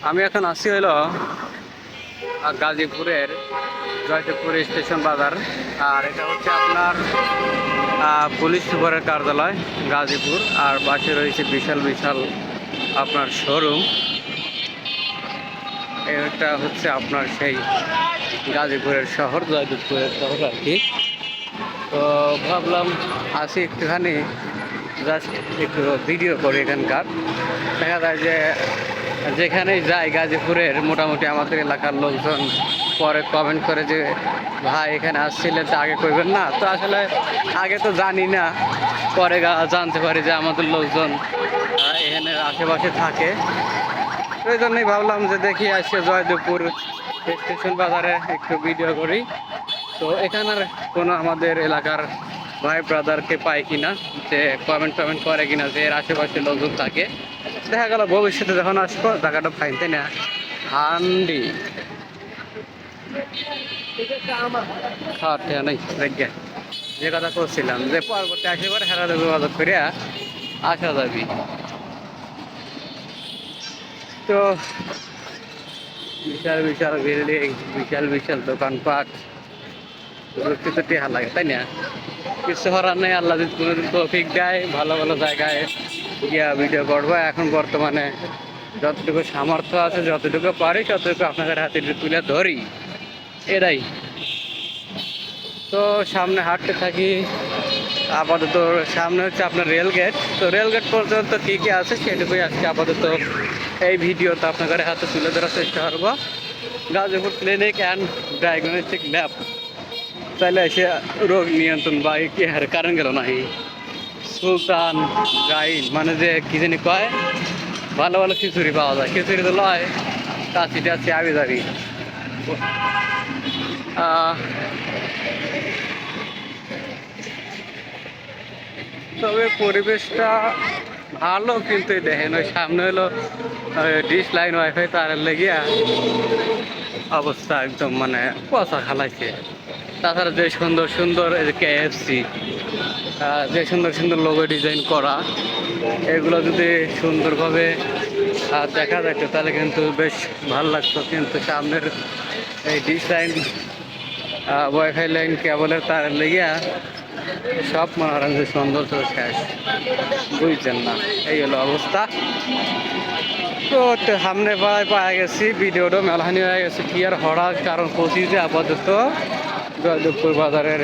আমি এখন আসি হইল গাজীপুরের জয়দেবপুর স্টেশন বাজার। আর এটা হচ্ছে আপনার পুলিশ সুপারের কার্যালয় গাজীপুর। আর পাশে রয়েছে বিশাল বিশাল আপনার শোরুম। এটা হচ্ছে আপনার সেই গাজীপুরের শহর, জয়দেবপুরের শহর আর কি। তো ভাবলাম আসি একটুখানি জাস্ট একটু ভিডিও করি এখানকার। দেখা যায় যে যেখানেই যাই গাজীপুরের মোটামুটি আমাদের এলাকার লোকজন পরে কমেন্ট করে যে ভাই এখানে আসছিলেন তো আগে কইবেন না। তো আসলে আগে তো জানি না, পরে জানতে পারি যে আমাদের লোকজন এখানে আশেপাশে থাকে। ওই জন্যই ভাবলাম যে দেখি আসছে জয়দেবপুর স্টেশন বাজারে একটু ভিডিও করি। তো এখানের কোনো আমাদের এলাকার ভাই ব্রাদারকে পাই কিনা, যে কমেন্ট করে কিনা যে এর আশেপাশে লোকজন থাকে। দেখা গেল ভবিষ্যতে যখন আসবো জায়গাটা ফাইন, তাই না? হান্ডি খাওয়ার নেই রেগে যে কথা করছিলাম যে পরবর্তী আসেবার হেরাতে যোগাযোগ করিয়া আসা যাবি। তো বিশাল বিশাল বিল্ডিং, বিশাল বিশাল দোকানপাট, কিছু টেহা লাগে, তাই না? কিছু হরার নেই। আল্লাহ যদি কোনোদিন তৌফিক দেয় ভালো ভালো জায়গায় গিয়া ভিডিও করবো। এখন বর্তমানে যতটুকু সামর্থ্য আছে, যতটুকু পারি ততটুকু আপনাদের হাতে তুলে ধরি, এটাই। তো সামনে হাঁটতে থাকি। আপাতত সামনে হচ্ছে আপনার রেলগেট। তো রেলগেট পর্যন্ত কী কী আছে সেটুকুই আজকে আপাতত এই ভিডিওতে আপনাদের হাতে তুলে ধরার চেষ্টা করবো। Gazipur clinic and diagnostic lab, তাহলে এসে রোগ নিয়ন্ত্রণ বা কি হার কারণ গেল নাহি সুলতান গাইড মানে যে কি জানি কয়, ভালো ভালো খিচুড়ি পাওয়া যায়। খিচুড়ি তো লয়, কাশি টাছি আবি যাবি। তবে পরিবেশটা ভালো, কিন্তু দেখেন ওই সামনে হলো ডিশ লাইন ওয়াইফাই তার লেগিয়া অবস্থা একদম মানে পচা খালাইছে। তাছাড়া যে সুন্দর সুন্দর এই যে KFC, যে সুন্দর সুন্দর লোগো ডিজাইন করা, এগুলো যদি সুন্দরভাবে দেখা যেত তাহলে কিন্তু বেশ ভালো লাগতো। কিন্তু সামনের এই ডিশ লাইন ওয়াইফাই লাইন কেবলের তার লেগিয়া সব মনে করেন যে সৌন্দর্য শেষ, বুঝছেন না? এই হলো অবস্থা। তো সামনে পাওয়া গেছি, ভিডিওটা মেলহানি হয়ে গেছে কি আর হঠাৎ, কারণ পঁচিশ যে আপাতত জয়দেবপুর বাজারের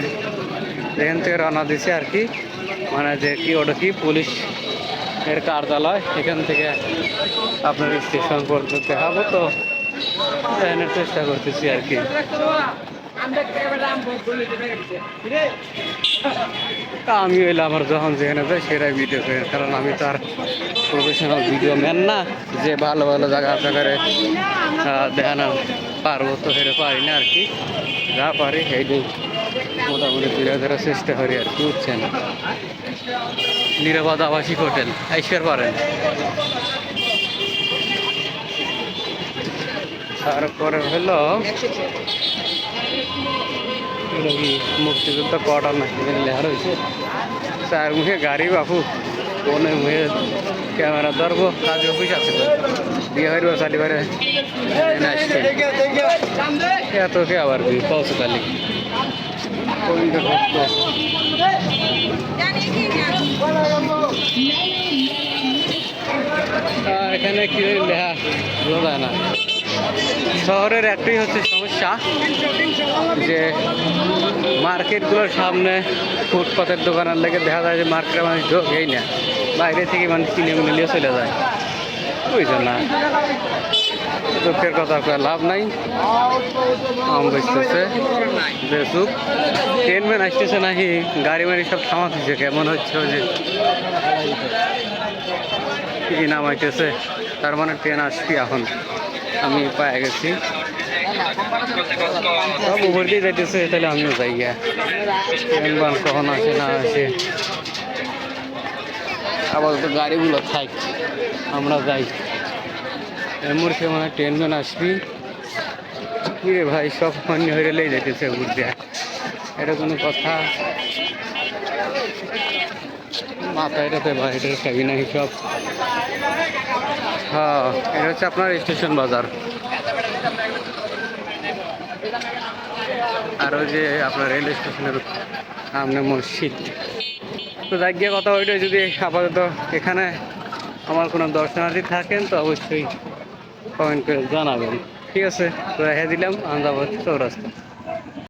এখান থেকে রওনা দিছে আর কি। মানে যে কি ওটা কি পুলিশ এর কার্যালয়, এখান থেকে আপনার স্টেশন পর্যন্ত দেখাবো। তো জানার চেষ্টা করতেছি আর কি। তা আমি হইলে আমার যখন যেখানে যাই সেটাই ভিডিও করি, কারণ আমি তো আর প্রফেশনাল ভিডিও ম্যান না যে ভালো ভালো জায়গা আপনাকে দেখানো পারবো। তো সেটা পারি না আর কি। যা পারি সেইটাই মোটামুটি তুলে ধরার চেষ্টা করি আর কি, বুঝছেন? নিরাপদ আবাসিক হোটেল আইসর পারেন। তারপরে হলো মুক্তিযুদ্ধ কোয়ার্টার না লেখা রয়েছে। চার মুখে গাড়ি বাপু, কোনে মুখে ক্যামেরা ধরবো, কাজে অফিস আছে বিয়ে হইব চালি পারে এত কে আবার পৌঁছে তালি এখানে কি লেখা বোঝা যায় না। শহরের একটাই হচ্ছে সমস্যা যে মার্কেটগুলোর সামনে ফুটপাতের দোকানের লেগে দেখা যায় যে মার্কেটে মানুষ ঢোকেই না, বাইরে থেকে মানুষ কিনে মিলিয়ে চলে যায়, বুঝছেন না? দুঃখের কথা লাভ নাই। আম বেচতেছে যে চুপ ট্রেন ম্যান আসতেছে নাকি গাড়ি মাড়ি সব থামাতেছে, কেমন হচ্ছে যে কি নামাইতেছে, তার মানে ট্রেন আসবি এখন। আমি পায়ে গেছি, সব উপর দিয়ে যাইতেছে, তাহলে আমিও যাই গিয়া। ট্রেন বান কখন আসে না আসে, আপাতত গাড়িগুলো থাক, আমরা যাই। এমন সময় ট্রেন ম্যান আসবি কি রে ভাই, সব অন্য হয়ে লেগে যাইতেছে উপর দিয়ে, এটা কোনো কথা? মাথা এটাতে বাইরের খাবি না সব হ্যাঁ, এটা হচ্ছে আপনার স্টেশন বাজার। আর ওই যে আপনার রেল স্টেশনের সামনে মসজিদ। তো যাই গিয়ে কথা ওইটাই, যদি আপাতত এখানে আমার কোনো দর্শনার্থী থাকেন তো অবশ্যই কমেন্ট করে জানাবেন। ঠিক আছে, তো রেখে দিলাম, আন্দাবাদ চৌরাস্তা।